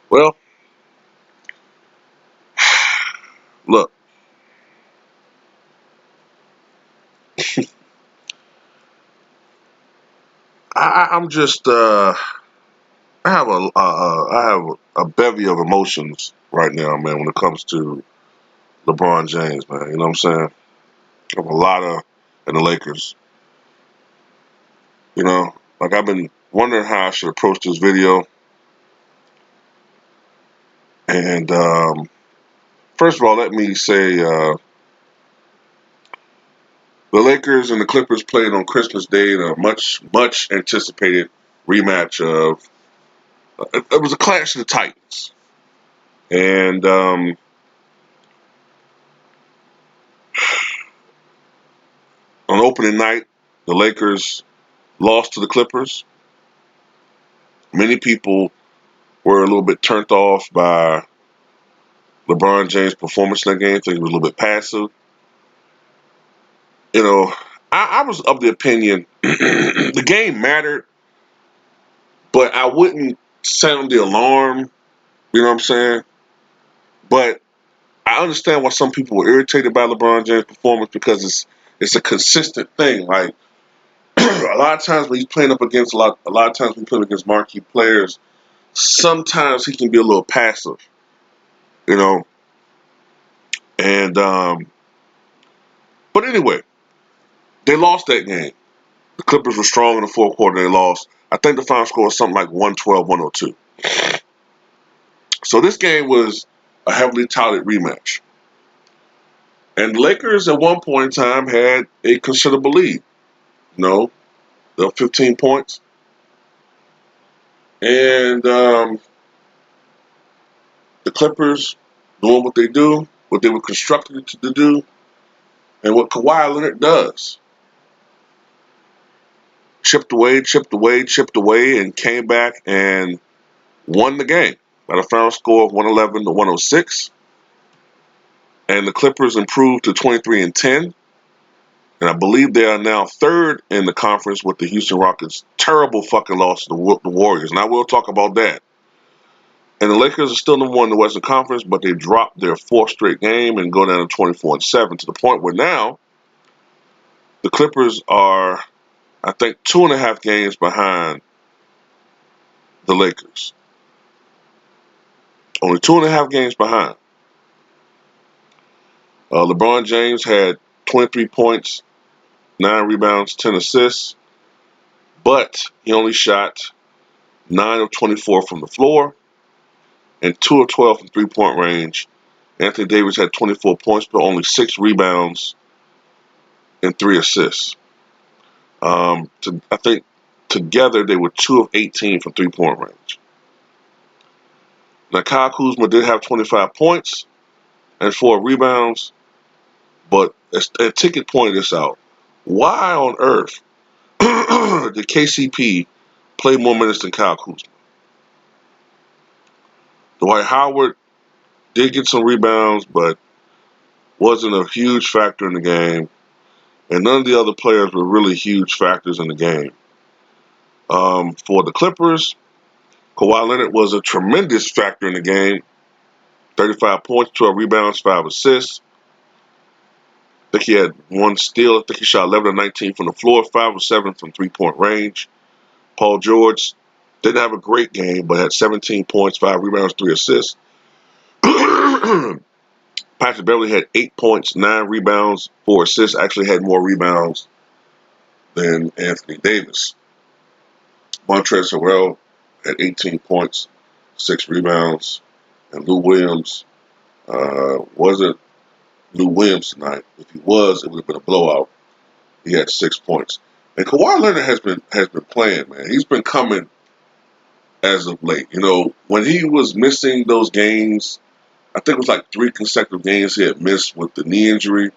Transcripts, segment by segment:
Well, look, I'm just I have a bevy of emotions right now, man. When it comes to LeBron James, man, you know what I'm saying? I have a lot of and the Lakers. You know, like I've been wondering how I should approach this video. And first of all, let me say the Lakers and the Clippers played on Christmas Day in a much anticipated rematch of. It was a clash of the Titans, and on opening night, the Lakers lost to the Clippers. Many people were a little bit turned off by LeBron James' performance in that game. I think he was a little bit passive. You know, I was of the opinion the game mattered, but I wouldn't sound the alarm. You know what I'm saying? But I understand why some people were irritated by LeBron James' performance because it's a consistent thing. Like a lot of times when he's playing up against a lot of times when he's playing against marquee players, sometimes he can be a little passive. You know, and but anyway, they lost that game. The Clippers were strong in the fourth quarter. They lost. I think the final score was something like 112-102. So this game was a heavily touted rematch. And the Lakers at one point in time had a considerable lead. No, they were 15 points. And the Clippers doing what they do, what they were constructed to do, and what Kawhi Leonard does. Chipped away, and came back and won the game by the final score of 111-106. And the Clippers improved to 23-10. And I believe they are now third in the conference with the Houston Rockets' terrible fucking loss to the Warriors. And I will talk about that. And the Lakers are still number one in the Western Conference, but they dropped their fourth straight game and go down to 24-7 to the point where now the Clippers are, I think, 2.5 games behind the Lakers. Only 2.5 games behind. LeBron James had 23 points, 9 rebounds, 10 assists, but he only shot 9 of 24 from the floor and 2 of 12 from three-point range. Anthony Davis had 24 points, but only 6 rebounds and 3 assists. I think together they were 2 of 18 from three-point range. Now, Kyle Kuzma did have 25 points and 4 rebounds, but a ticket pointed this out. Why on earth did KCP play more minutes than Kyle Kuzma? Dwight Howard did get some rebounds, but wasn't a huge factor in the game. And none of the other players were really huge factors in the game. For the Clippers, Kawhi Leonard was a tremendous factor in the game. 35 points, 12 rebounds, 5 assists. I think he had 1 steal. I think he shot 11 of 19 from the floor, 5 of 7 from three-point range. Paul George didn't have a great game, but had 17 points, 5 rebounds, 3 assists. Patrick Beverley had 8 points, 9 rebounds, 4 assists. Actually had more rebounds than Anthony Davis. Montrezl Harrell had 18 points, 6 rebounds, and Lou Williams wasn't Lou Williams tonight. If he was, it would have been a blowout. He had 6 points. And Kawhi Leonard has been playing, man. He's been coming as of late. You know, when he was missing those games, I think it was like 3 consecutive games he had missed with the knee injury.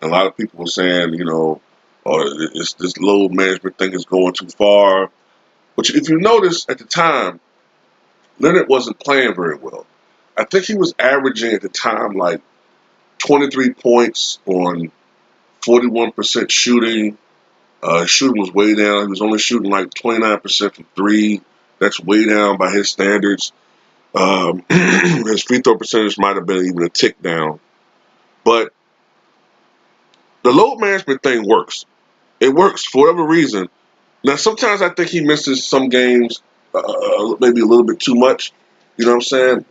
A lot of people were saying, you know, this load management thing is going too far. But if you notice at the time, Leonard wasn't playing very well. I think he was averaging at the time like 23 points on 41% shooting. Shooting was way down. He was only shooting like 29% from 3. That's way down by his standards. His free throw percentage might have been even a tick down. But the load management thing works. It works for whatever reason. Now, sometimes I think he misses some games, maybe a little bit too much. You know what I'm saying?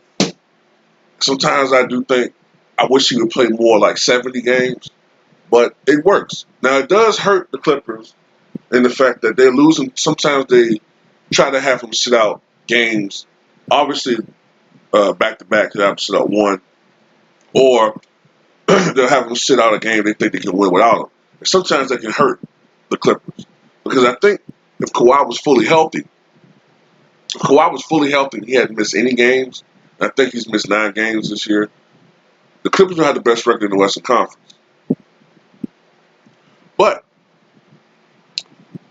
Sometimes I do think I wish he would play more like 70 games, but it works. Now, it does hurt the Clippers in the fact that they're losing. Sometimes they try to have him sit out games. Obviously, back to back, they have him sit out one, or they'll have him sit out a game they think they can win without him. And sometimes that can hurt the Clippers because I think if Kawhi was fully healthy, he hadn't missed any games. I think he's missed 9 games this year. The Clippers will have the best record in the Western Conference. But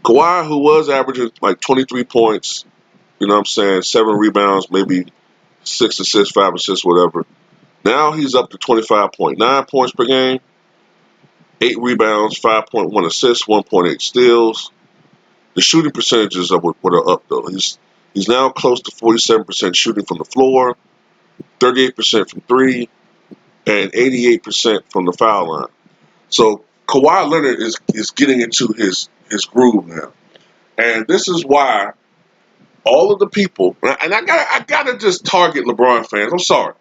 Kawhi, who was averaging like 23 points, you know what I'm saying, 7 rebounds, maybe 6 assists, 5 assists, whatever. Now he's up to 25.9 points per game, 8 rebounds, 5.1 assists, 1.8 steals. The shooting percentages are what are up though. He's now close to 47% shooting from the floor, 38% from 3, and 88% from the foul line. So Kawhi Leonard is getting into his groove now. And this is why all of the people, and I gotta just target LeBron fans. I'm sorry.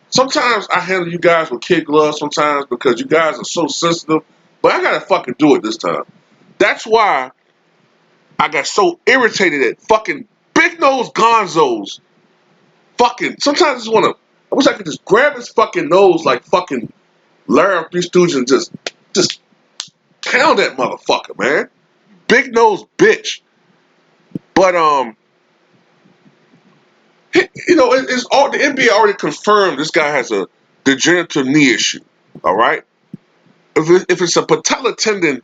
Sometimes I handle you guys with kid gloves sometimes because you guys are so sensitive, but I gotta fucking do it this time. That's why I got so irritated at fucking big nose gonzos. Fucking, sometimes I just wanna, I wish I could just grab his fucking nose like fucking Larry Three Stooges and just pound that motherfucker, man. Big nose bitch. But it's all the NBA already confirmed this guy has a degenerative knee issue. All right, if it's a patella tendon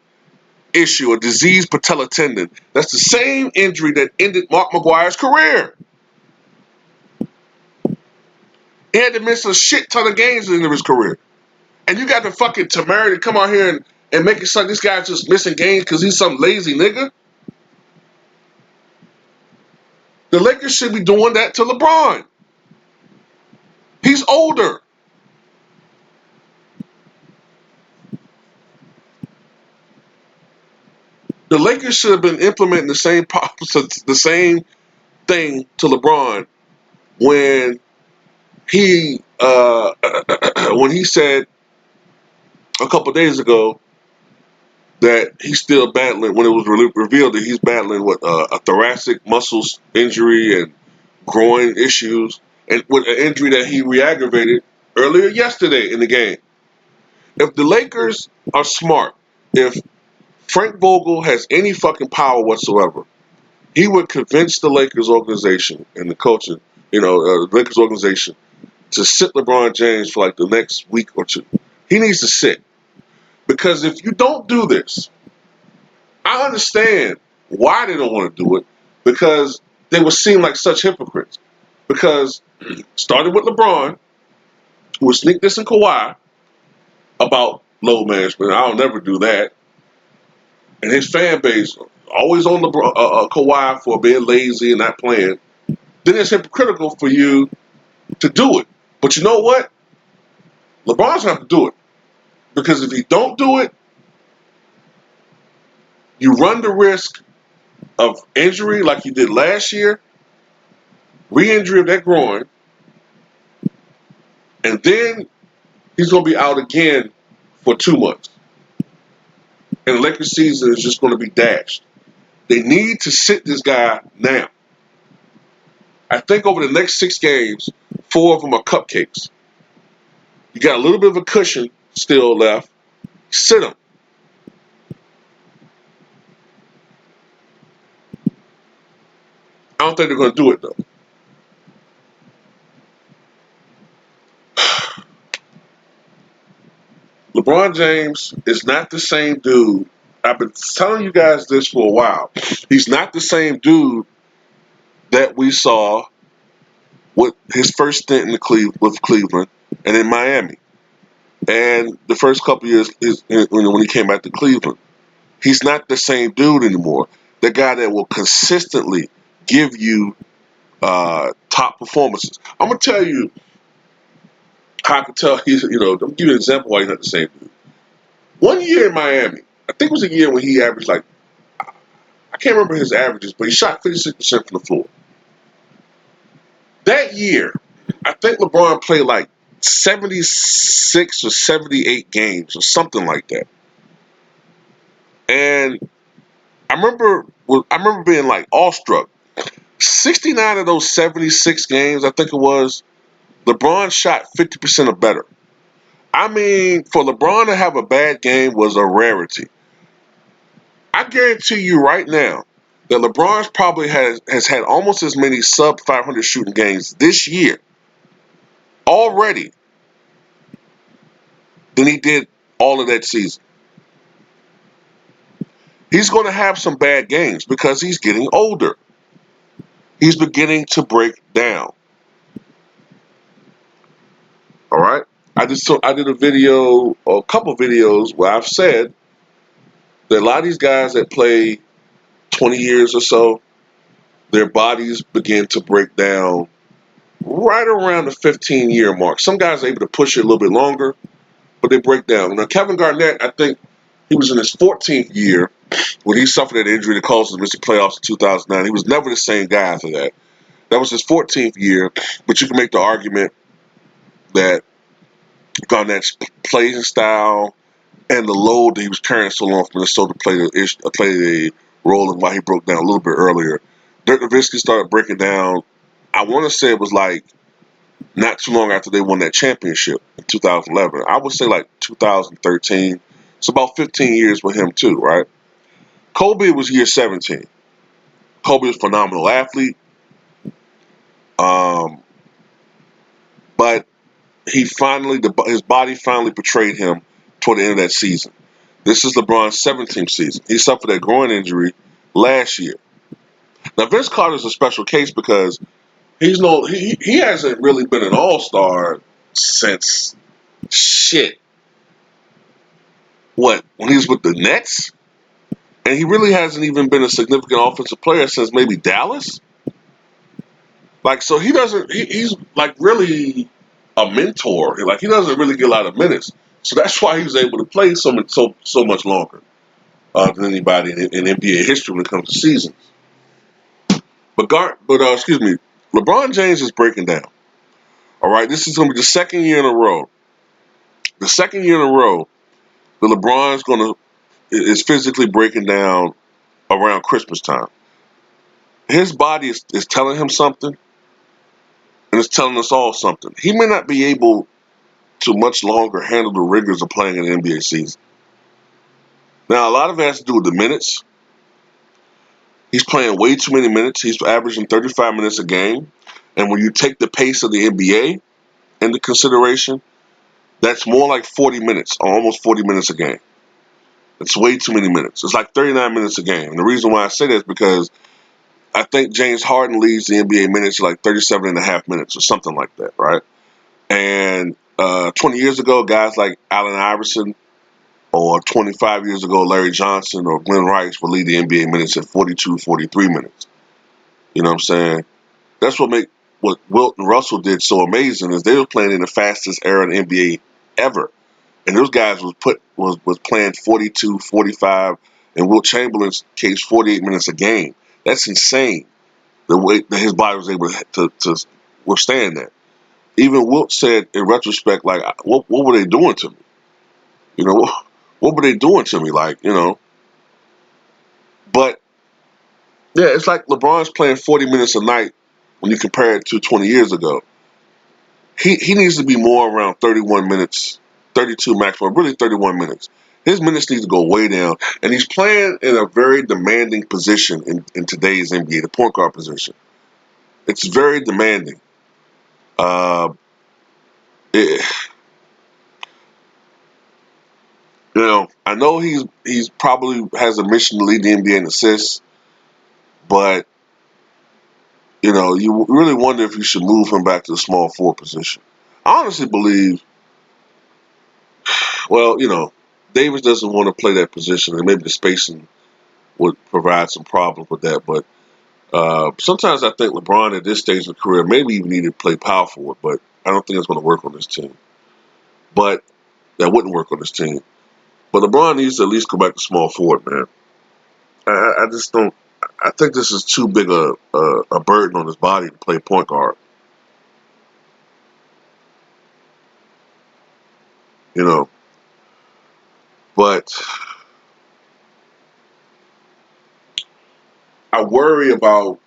issue, a diseased patella tendon, that's the same injury that ended Mark McGwire's career. He had to miss a shit ton of games at the end of his career, and you got the fucking temerity to come out here and make it sound like this guy's just missing games because he's some lazy nigga. The Lakers should be doing that to LeBron. He's older. The Lakers should have been implementing the same thing to LeBron when he when he said a couple days ago that he's still battling, when it was revealed that he's battling with a thoracic muscles injury and groin issues, and with an injury that he re-aggravated earlier yesterday in the game. If the Lakers are smart, if Frank Vogel has any fucking power whatsoever, he would convince the Lakers organization and the coaching, the Lakers organization to sit LeBron James for like the next week or two. He needs to sit. Because if you don't do this, I understand why they don't want to do it, because they would seem like such hypocrites. Because starting with LeBron, who would sneak this in Kawhi about load management, I'll never do that. And his fan base always on LeBron, Kawhi for being lazy and not playing. Then it's hypocritical for you to do it. But you know what? LeBron's gonna have to do it. Because if you don't do it, you run the risk of injury like you did last year, re-injury of that groin, and then he's going to be out again for 2 months. And the Lakers season is just going to be dashed. They need to sit this guy now. I think over the next 6 games, 4 of them are cupcakes. You got a little bit of a cushion still left. Sit him. I don't think they're going to do it, though. LeBron James is not the same dude. I've been telling you guys this for a while. He's not the same dude that we saw with his first stint with Cleveland and in Miami. And the first couple years when he came back to Cleveland. He's not the same dude anymore. The guy that will consistently give you top top performances. I'm gonna tell you how I can tell he's. I'm gonna give you an example why he's not the same dude. One year in Miami, I think it was a year when he averaged like I can't remember his averages, but he shot 56% from the floor. That year, I think LeBron played like 76 or 78 games or something like that. And I remember being like awestruck. 69 of those 76 games, I think it was, LeBron shot 50% or better. I mean, for LeBron to have a bad game was a rarity. I guarantee you right now that LeBron's probably has had almost as many sub 500 shooting games this year already than he did all of that season. He's going to have some bad games because he's getting older. He's beginning to break down. All right. I did a video, or a couple videos, where I've said that a lot of these guys that play 20 years or so, their bodies begin to break down right around the 15-year mark. Some guys are able to push it a little bit longer, but they break down. Now, Kevin Garnett, I think he was in his 14th year when he suffered that injury that caused him to miss the playoffs in 2009. He was never the same guy after that. That was his 14th year, but you can make the argument that Garnett's playing style and the load that he was carrying so long for Minnesota played a role in why he broke down a little bit earlier. Dirk Nowitzki started breaking down. I want to say it was like not too long after they won that championship in 2011. I would say like 2013. It's about 15 years with him too, right? Kobe was year 17. Kobe was a phenomenal athlete, but his body finally betrayed him toward the end of that season. This is LeBron's 17th season. He suffered a groin injury last year. Now Vince Carter's a special case because he hasn't really been an all-star since shit. What, when he was with the Nets? And he really hasn't even been a significant offensive player since maybe Dallas. Like, so he's like really a mentor. Like, he doesn't really get a lot of minutes. So that's why he was able to play so much longer than anybody in NBA history when it comes to seasons. Excuse me, LeBron James is breaking down. All right, this is going to be the second year in a row. The second year in a row that is physically breaking down around Christmas time. His body is telling him something, and it's telling us all something. He may not be able to much longer handle the rigors of playing in the NBA season. Now, a lot of it has to do with the minutes. He's playing way too many minutes. He's averaging 35 minutes a game. And when you take the pace of the NBA into consideration, that's more like 40 minutes, or almost 40 minutes a game. It's way too many minutes. It's like 39 minutes a game. And the reason why I say that is because I think James Harden leads the NBA minutes to like 37 and a half minutes or something like that, right? And 20 years ago, guys like Allen Iverson, or 25 years ago, Larry Johnson or Glenn Rice would lead the NBA minutes at 42, 43 minutes. You know what I'm saying? That's what Wilt and Russell did so amazing is they were playing in the fastest era in the NBA ever. And those guys was playing 42, 45, and Wilt Chamberlain's case 48 minutes a game. That's insane. The way that his body was able to withstand that. Even Wilt said in retrospect, like, what were they doing to me? You know, what were they doing to me? Like, but yeah, it's like LeBron's playing 40 minutes a night when you compare it to 20 years ago. He needs to be more around 31 minutes, 32 maximum, really 31 minutes. His minutes need to go way down. And he's playing in a very demanding position in today's NBA, the point guard position. It's very demanding. Uh, it, I know he's probably has a mission to lead the NBA in assists, but you really wonder if you should move him back to the small forward position. I honestly believe, well, Davis doesn't want to play that position, and maybe the spacing would provide some problems with that. But Sometimes I think LeBron at this stage of his career maybe even needed to play power forward, but I don't think it's going to work on this team. But that wouldn't work on this team. But LeBron needs to at least go back to small forward, man. I just don't. I think this is too big a burden on his body to play point guard. You know, but I worry about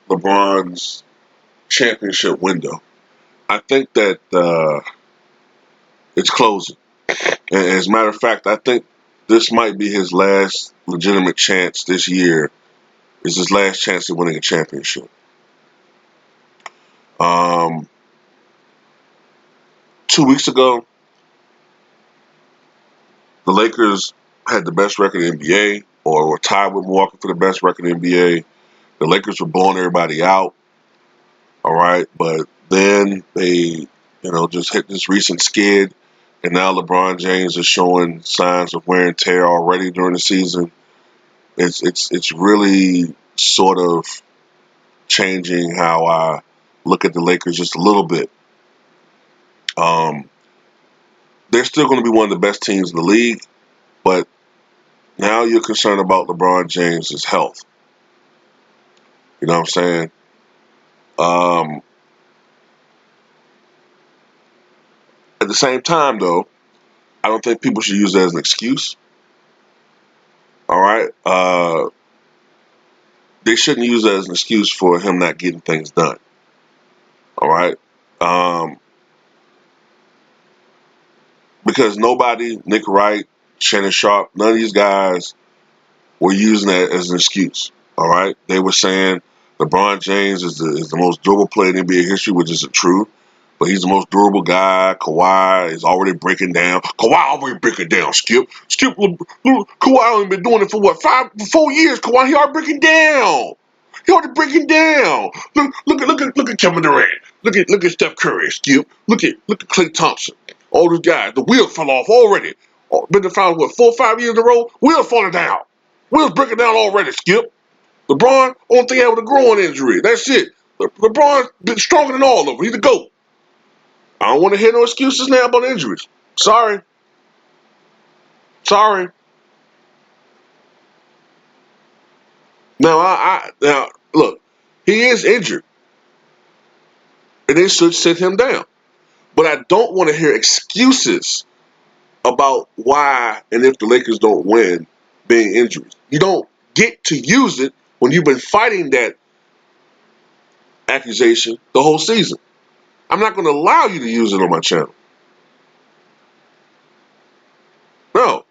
LeBron's championship window. I think that it's closing. And as a matter of fact, I think this might be his last legitimate chance this year. Is his last chance at winning a championship. Um, 2 weeks ago, the Lakers had the best record in the NBA, or were tied with Milwaukee for the best record in the NBA. The Lakers were blowing everybody out. All right, but then they, just hit this recent skid, and now LeBron James is showing signs of wear and tear already during the season. It's really sort of changing how I look at the Lakers just a little bit. Um, they're still going to be one of the best teams in the league, but now you're concerned about LeBron James's health. You know what I'm saying? Um, at the same time, though, I don't think people should use that as an excuse. All right, they shouldn't use that as an excuse for him not getting things done. All right, um, because nobody, Nick Wright, Shannon Sharp, none of these guys were using that as an excuse. All right, they were saying LeBron James is the most durable player in NBA history, which isn't true. But he's the most durable guy. Kawhi is already breaking down. Kawhi already breaking down. Kawhi only been doing it for what, 4 years. Kawhi, he already breaking down. He already breaking down. Look at Kevin Durant. Look at Steph Curry. Skip. Look at Klay Thompson. All these guys. The wheels fell off already. Been the final what, 4 or 5 years in a row. Wheels falling down. Wheels breaking down already. Skip. LeBron only thing having a growing injury. That's it. LeBron's been stronger than all of them. He's the GOAT. I don't want to hear no excuses now about injuries. Sorry. Sorry. Now look, he is injured, and they should sit him down. But I don't want to hear excuses about why and if the Lakers don't win being injuries. You don't get to use it when you've been fighting that accusation the whole season. I'm not going to allow you to use it on my channel. No,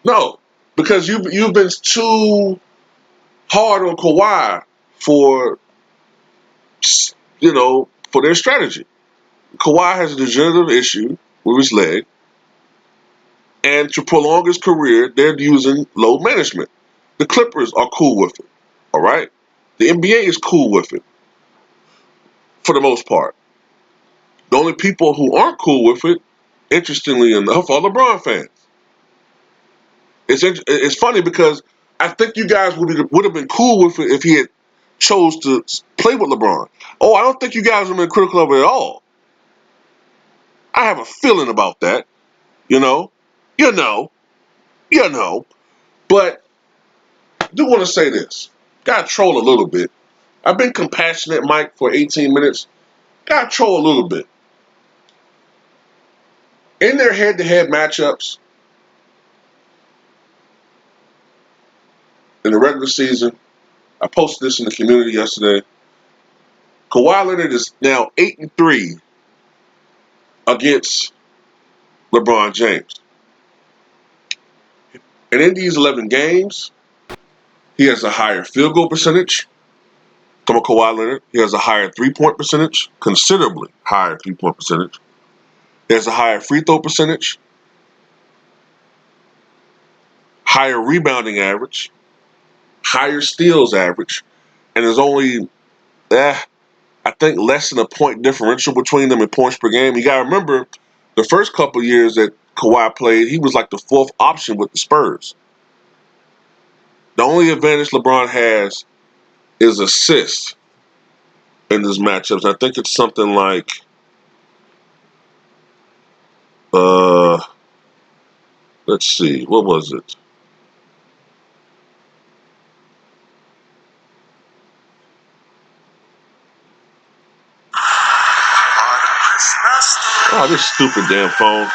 no, because you've been too hard on Kawhi for for their strategy. Kawhi has a degenerative issue with his leg, and to prolong his career, they're using load management. The Clippers are cool with it, all right? The NBA is cool with it, for the most part. The only people who aren't cool with it, interestingly enough, are LeBron fans. It's funny because I think you guys would have been cool with it if he had chose to play with LeBron. Oh, I don't think you guys have been critical of it at all. I have a feeling about that, you know, you know, you know. But I do want to say this. Got to troll a little bit. I've been compassionate, Mike, for 18 minutes. Got to troll a little bit. In their head-to-head matchups in the regular season, I posted this in the community yesterday. Kawhi Leonard is now 8-3 against LeBron James. And in these 11 games, he has a higher field goal percentage. Come on, Kawhi Leonard. He has a higher three-point percentage, considerably higher three-point percentage. He has a higher free throw percentage, higher rebounding average, higher steals average, and there's only, I think, less than a point differential between them in points per game. You got to remember, the first couple of years that Kawhi played, he was like the fourth option with the Spurs. The only advantage LeBron has is assists in this matchup. I think it's something like let's see, what was it? Oh, this stupid damn phone.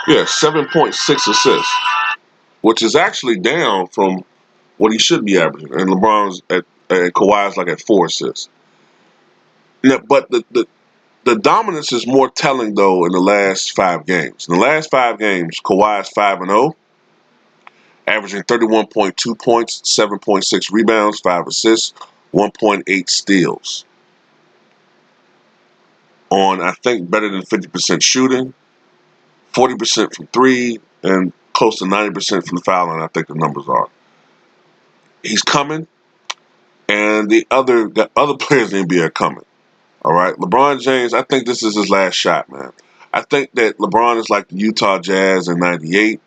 Yeah, 7.6 assists, which is actually down from what he should be averaging. And LeBron's at Kawhi's like at 4 assists. Now, but the dominance is more telling though in the last 5 games. In the last 5 games, Kawhi's 5-0, averaging 31.2 points, 7.6 rebounds, 5 assists, 1.8 steals. On I think better than 50% shooting, 40% from three, and close to 90% from the foul line. I think the numbers are. He's coming, and the other players in the NBA are coming. All right, LeBron James. I think this is his last shot, man. I think that LeBron is like the Utah Jazz in '98,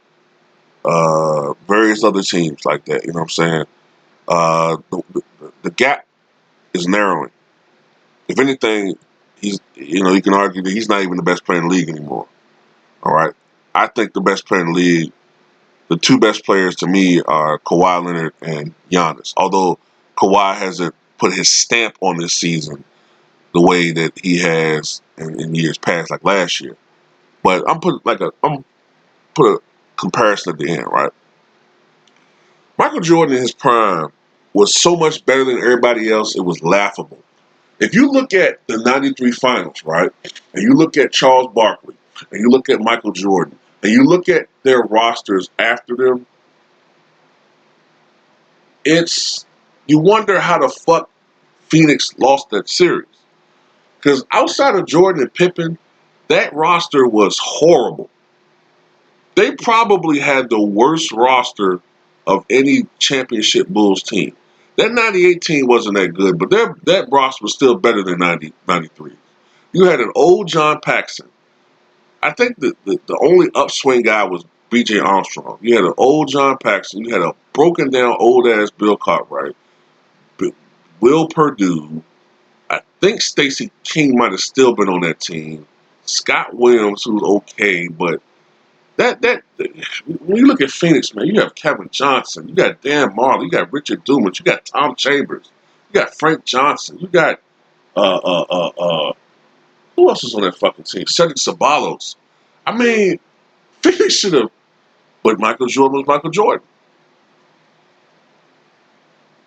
various other teams like that. You know what I'm saying? The gap is narrowing. If anything, you can argue that he's not even the best player in the league anymore. All right, I think the best player in the league, the two best players to me are Kawhi Leonard and Giannis. Although Kawhi hasn't put his stamp on this season the way that he has in years past, like last year. But I'm put a comparison at the end, right? Michael Jordan in his prime was so much better than everybody else, it was laughable. If you look at the '93 finals, right, and you look at Charles Barkley, and you look at Michael Jordan, and you look at their rosters after them, you wonder how the fuck Phoenix lost that series. Because outside of Jordan and Pippen, that roster was horrible. They probably had the worst roster of any championship Bulls team. That '98 team wasn't that good, but that roster was still better than '93. You had an old John Paxson. I think the only upswing guy was B.J. Armstrong. You had an old John Paxson. You had a broken down old ass Bill Cartwright, Will Perdue. I think Stacey King might have still been on that team. Scott Williams, who was okay, but that when you look at Phoenix, man, you have Kevin Johnson, you got Dan Marley, you got Richard Dumas, you got Tom Chambers, you got Frank Johnson, you got who else is on that fucking team? Cedric Ceballos. I mean, Phoenix should have, but Michael Jordan was Michael Jordan.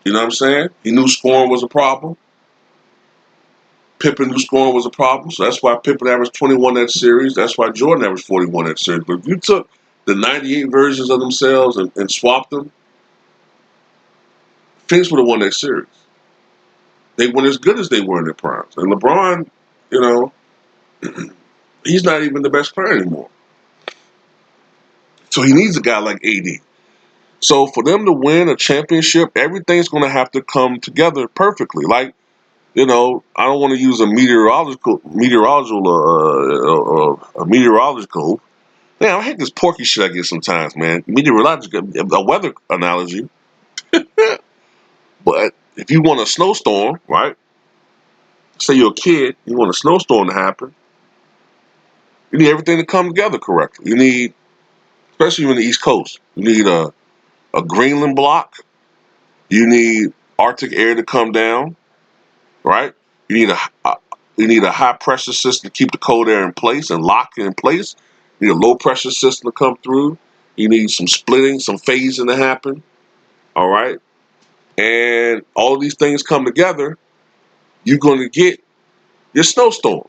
You know what I'm saying? He knew scoring was a problem. Pippen knew scoring was a problem, so that's why Pippen averaged 21 that series. That's why Jordan averaged 41 that series. But if you took the '98 versions of themselves and swapped them, Phoenix would have won that series. They weren't as good as they were in their primes. And LeBron, you know, he's not even the best player anymore. So he needs a guy like AD. So for them to win a championship, everything's going to have to come together perfectly. Like, I don't want to use a meteorological. Damn, I hate this porky shit I get sometimes, man. Meteorological, a weather analogy. But if you want a snowstorm, right? Say you're a kid, you want a snowstorm to happen. You need everything to come together correctly. You need, especially in the East Coast, you need a Greenland block. You need Arctic air to come down, right? You need a high pressure system to keep the cold air in place and lock it in place. You need a low pressure system to come through. You need some splitting, some phasing to happen. All right, and all of these things come together. You're going to get your snowstorm.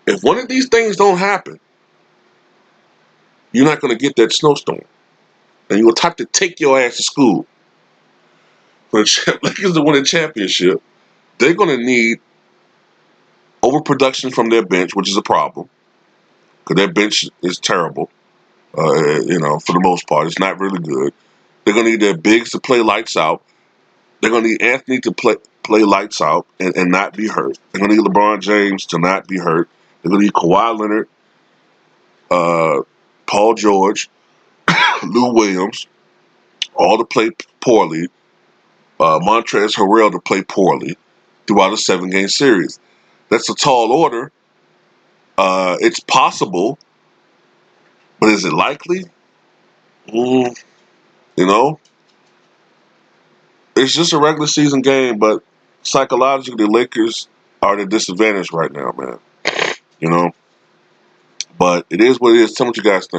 If one of these things don't happen, you're not going to get that snowstorm, and you're going to have to take your ass to school. For the Lakers to win a championship, they're going to need overproduction from their bench, which is a problem because their bench is terrible. For the most part, it's not really good. They're going to need their bigs to play lights out. They're going to need Anthony to play. play lights out and not be hurt. They're going to need LeBron James to not be hurt. They're going to need Kawhi Leonard, Paul George, Lou Williams, all to play poorly. Montrezl Harrell to play poorly throughout a 7-game series. That's a tall order. It's possible, but is it likely? You know, it's just a regular season game, but psychologically, the Lakers are at a disadvantage right now, man. You know, but it is what it is. Tell me what you guys think.